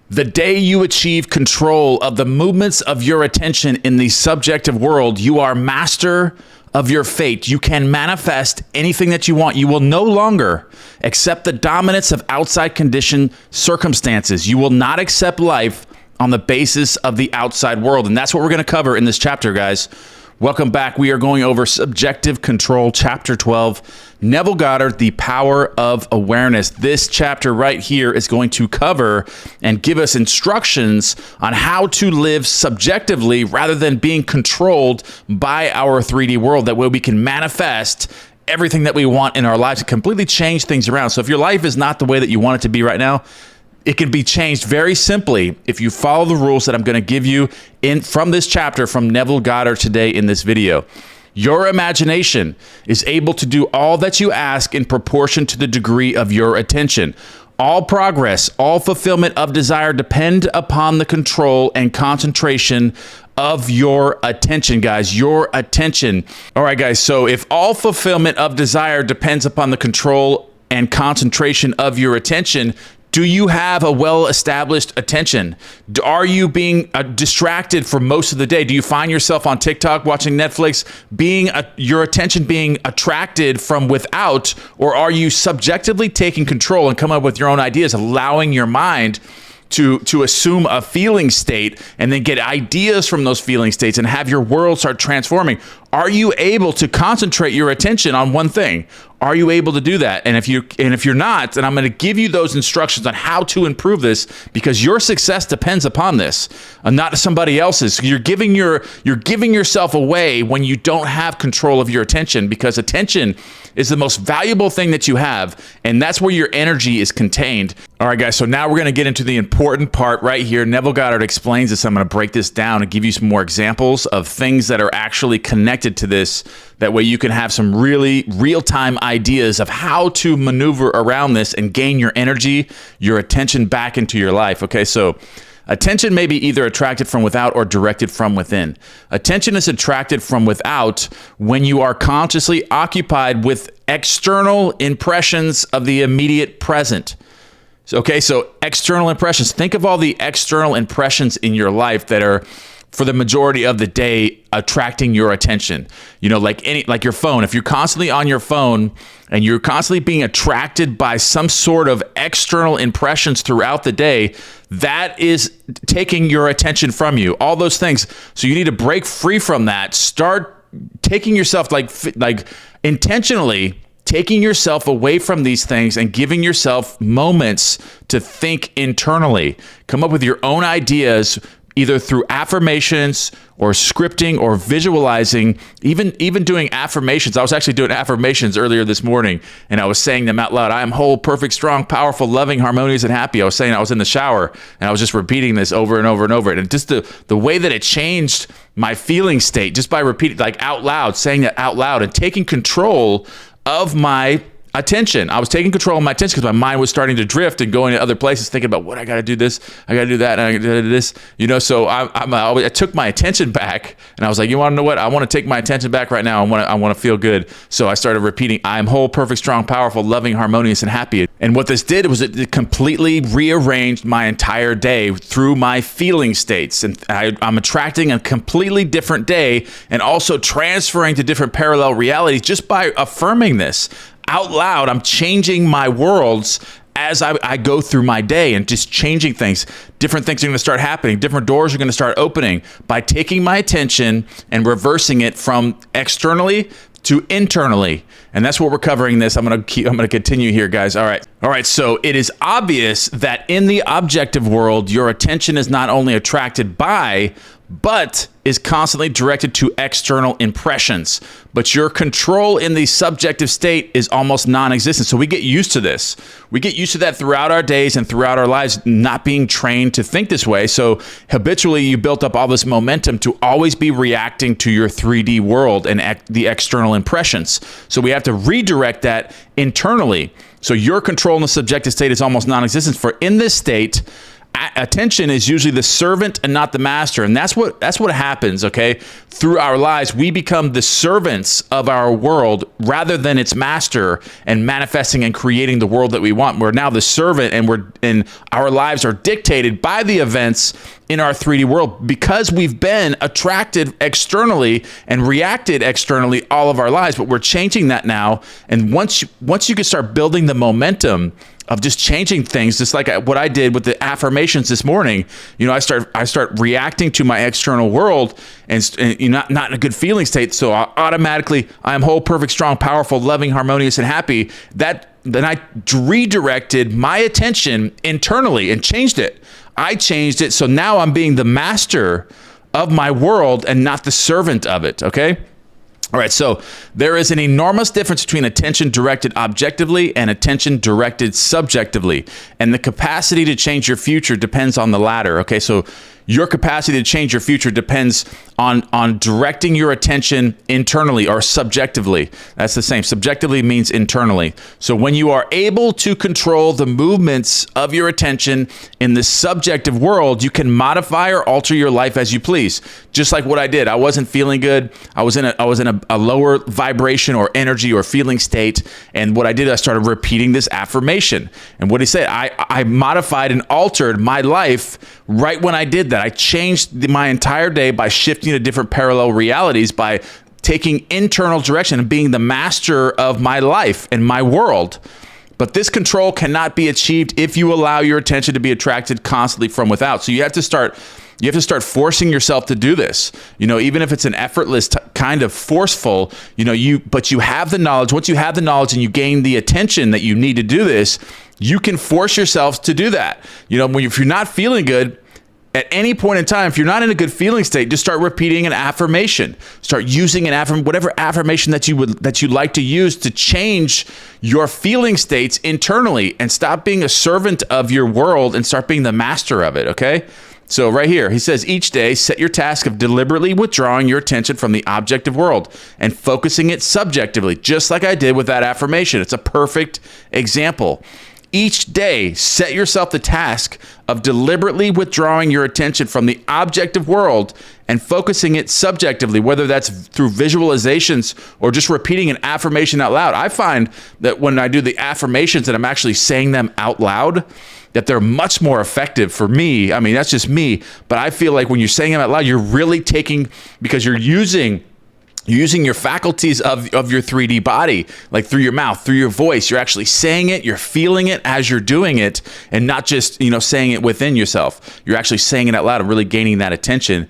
The day you achieve control of the movements of your attention in the subjective world, you are master of your fate. You can manifest anything that you want. You will no longer accept the dominance of outside conditioned circumstances. You will not accept life on the basis of the outside world. And that's what we're going to cover in this chapter, guys. Welcome back. We are going over Subjective Control, Chapter 12. Neville Goddard, The Power of Awareness. This chapter right here is going to cover and give us instructions on how to live subjectively rather than being controlled by our 3D world. That way we can manifest everything that we want in our lives and completely change things around. So if your life is not the way that you want it to be right now, it can be changed very simply if you follow the rules that I'm going to give you from this chapter from Neville Goddard today in this video. Your imagination is able to do all that you ask in proportion to the degree of your attention. All progress, all fulfillment of desire depend upon the control and concentration of your attention, guys. Your attention. All right, guys. So if all fulfillment of desire depends upon the control and concentration of your attention, do you have a well-established attention? Are you being distracted for most of the day? Do you find yourself on TikTok watching Netflix, your attention being attracted from without, or are you subjectively taking control and coming up with your own ideas, allowing your mind to assume a feeling state and then get ideas from those feeling states and have your world start transforming? Are you able to concentrate your attention on one thing? Are you able to do that? And if you're not, then I'm going to give you those instructions on how to improve this, because your success depends upon this, not somebody else's. You're giving yourself away when you don't have control of your attention, because attention is the most valuable thing that you have, and that's where your energy is contained. All right, guys, so now we're going to get into the important part right here. Neville Goddard explains this. I'm going to break this down and give you some more examples of things that are actually connected to this. That way you can have some really real-time ideas of how to maneuver around this and gain your energy, your attention back into your life. Okay, so attention may be either attracted from without or directed from within. Attention is attracted from without when you are consciously occupied with external impressions of the immediate present. Okay, so external impressions. Think of all the external impressions in your life that are, for the majority of the day, attracting your attention. You know, like your phone. If you're constantly on your phone and you're constantly being attracted by some sort of external impressions throughout the day, that is taking your attention from you. All those things. So you need to break free from that. Start taking yourself like intentionally taking yourself away from these things and giving yourself moments to think internally. Come up with your own ideas, either through affirmations or scripting or visualizing, even doing affirmations. I was actually doing affirmations earlier this morning, and I was saying them out loud. I am whole, perfect, strong, powerful, loving, harmonious, and happy. I was saying I was in the shower, and I was just repeating this over and over and over. And just the way that it changed my feeling state, just by repeating, like out loud, saying that out loud and taking control of my attention. I was taking control of my attention because my mind was starting to drift and going to other places, thinking about what I got to do this, I got to do that, and I got to do this. You know, so I took my attention back, and I was like, you want to know what? I want to take my attention back right now. I want to feel good. So I started repeating, I am whole, perfect, strong, powerful, loving, harmonious, and happy. And what this did was it completely rearranged my entire day through my feeling states. And I'm attracting a completely different day and also transferring to different parallel realities just by affirming this out loud. I'm changing my worlds as I go through my day and just changing things. Different things are going to start happening. Different doors are going to start opening by taking my attention and reversing it from externally to internally. And that's what we're covering this. I'm going to continue here, guys. All right. So it is obvious that in the objective world, your attention is not only attracted by, but is constantly directed to external impressions. But your control in the subjective state is almost non-existent. So we get used to this. We get used to that throughout our days and throughout our lives, not being trained to think this way. So habitually, you built up all this momentum to always be reacting to your 3D world and the external impressions. So we have to redirect that internally. So your control in the subjective state is almost non-existent. For in this state, attention is usually the servant and not the master. And that's what happens, okay? Through our lives, we become the servants of our world rather than its master and manifesting and creating the world that we want. We're now the servant, and our lives are dictated by the events in our 3D world because we've been attracted externally and reacted externally all of our lives. But we're changing that now. And once you can start building the momentum of just changing things, just like what I did with the affirmations this morning. I start reacting to my external world and not in a good feeling state. So I am whole, perfect, strong, powerful, loving, harmonious, and happy. Then I redirected my attention internally and changed it. I changed it. So now I'm being the master of my world and not the servant of it. Okay. All right, so there is an enormous difference between attention directed objectively and attention directed subjectively. And the capacity to change your future depends on the latter. Okay, so your capacity to change your future depends on directing your attention internally or subjectively. That's the same. Subjectively means internally. So when you are able to control the movements of your attention in the subjective world, you can modify or alter your life as you please. Just like what I did. I wasn't feeling good. I was in a lower vibration or energy or feeling state. And what I did, I started repeating this affirmation. And what he said, I modified and altered my life right when I did that. I changed my entire day by shifting to different parallel realities, by taking internal direction and being the master of my life and my world. But this control cannot be achieved if you allow your attention to be attracted constantly from without. So you have to start forcing yourself to do this. Even if it's an effortless kind of forceful, but you have the knowledge. Once you have the knowledge and you gain the attention that you need to do this, you can force yourself to do that. If you're not feeling good, at any point in time, if you're not in a good feeling state, just start repeating an affirmation. Start using whatever affirmation that you like to use to change your feeling states internally, and stop being a servant of your world and start being the master of it, okay? So right here, he says, each day, set your task of deliberately withdrawing your attention from the objective world and focusing it subjectively, just like I did with that affirmation. It's a perfect example. Each day, set yourself the task of deliberately withdrawing your attention from the objective world and focusing it subjectively, whether that's through visualizations or just repeating an affirmation out loud. I find that when I do the affirmations and I'm actually saying them out loud, that they're much more effective for me. I mean, that's just me, but I feel like when you're saying them out loud, you're really taking, because you're using your faculties of your 3D body, like through your mouth, through your voice. You're actually saying it, you're feeling it as you're doing it, and not just, saying it within yourself. You're actually saying it out loud and really gaining that attention,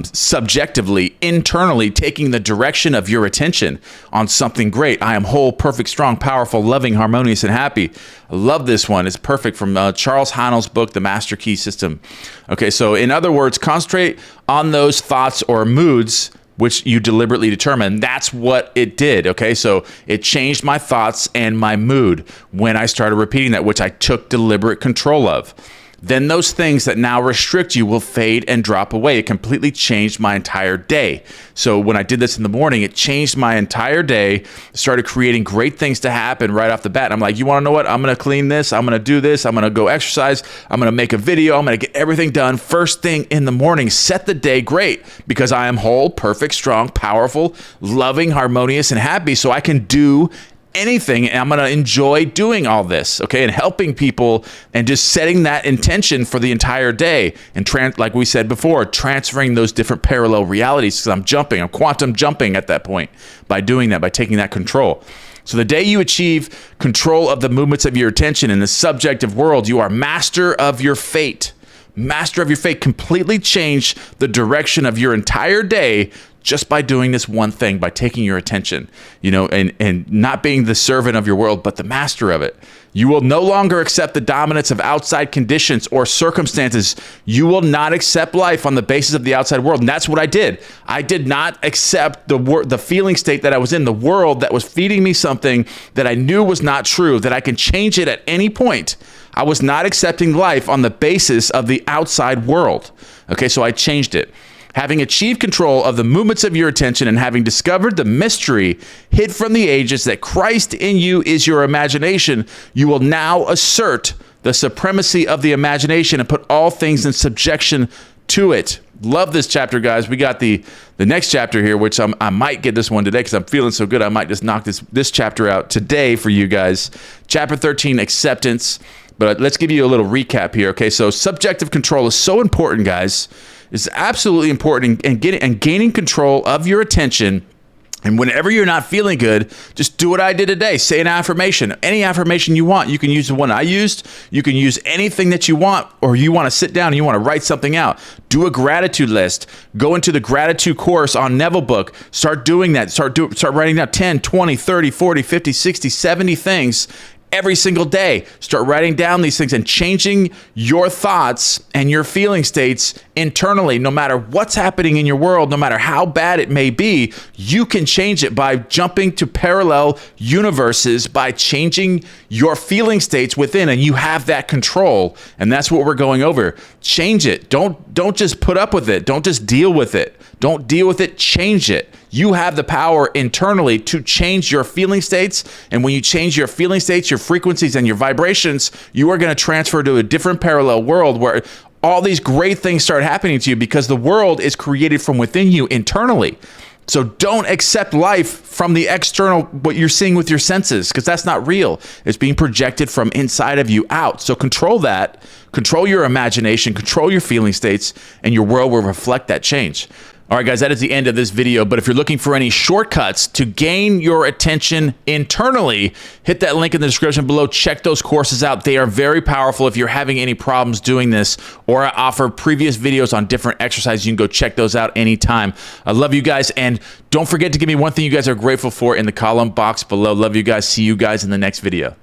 subjectively, internally, taking the direction of your attention on something great. I am whole, perfect, strong, powerful, loving, harmonious, and happy. I love this one. It's perfect, from Charles Haanel's book, The Master Key System. Okay, so in other words, concentrate on those thoughts or moods which you deliberately determine. That's what it did, okay? So it changed my thoughts and my mood when I started repeating that, which I took deliberate control of. Then those things that now restrict you will fade and drop away. It completely changed my entire day. So when I did this in the morning, it changed my entire day, started creating great things to happen right off the bat. And I'm like, you want to know what? I'm going to clean this. I'm going to do this. I'm going to go exercise. I'm going to make a video. I'm going to get everything done first thing in the morning. Set the day great, because I am whole, perfect, strong, powerful, loving, harmonious, and happy. So I can do anything, and I'm going to enjoy doing all this, okay, and helping people and just setting that intention for the entire day, and like we said before, transferring those different parallel realities, because I'm quantum jumping at that point by doing that, by taking that control. So the day you achieve control of the movements of your attention in the subjective world, you are master of your fate. Master of your fate. Completely change the direction of your entire day just by doing this one thing, by taking your attention, and not being the servant of your world, but the master of it. You will no longer accept the dominance of outside conditions or circumstances. You will not accept life on the basis of the outside world. And that's what I did. I did not accept the feeling state that I was in, the world that was feeding me something that I knew was not true, that I can change it at any point. I was not accepting life on the basis of the outside world. Okay, so I changed it. Having achieved control of the movements of your attention and having discovered the mystery hid from the ages that Christ in you is your imagination, you will now assert the supremacy of the imagination and put all things in subjection to it. Love this chapter, guys. We got the next chapter here, which I might get this one today because I'm feeling so good. I might just knock this chapter out today for you guys. Chapter 13, acceptance. But let's give you a little recap here. Okay, so subjective control is so important, guys. It's absolutely important in gaining control of your attention. And whenever you're not feeling good, just do what I did today. Say an affirmation. Any affirmation you want. You can use the one I used. You can use anything that you want, or you want to sit down and you want to write something out. Do a gratitude list. Go into the gratitude course on Neville book. Start doing that. Start writing down 10, 20, 30, 40, 50, 60, 70 things every single day. Start writing down these things and changing your thoughts and your feeling states internally. No matter what's happening in your world, no matter how bad it may be, you can change it by jumping to parallel universes, by changing your feeling states within, and you have that control. And that's what we're going over. Change it. Don't just put up with it. Don't just deal with it. Don't deal with it. Change it. You have the power internally to change your feeling states. And when you change your feeling states, your frequencies and your vibrations, you are going to transfer to a different parallel world where all these great things start happening to you because the world is created from within you internally. So don't accept life from the external, what you're seeing with your senses, because that's not real. It's being projected from inside of you out. So control that, control your imagination, control your feeling states, and your world will reflect that change. All right, guys, that is the end of this video. But if you're looking for any shortcuts to gain your attention internally, hit that link in the description below. Check those courses out. They are very powerful. If you're having any problems doing this, or I offer previous videos on different exercises, you can go check those out anytime. I love you guys. And don't forget to give me one thing you guys are grateful for in the column box below. Love you guys. See you guys in the next video.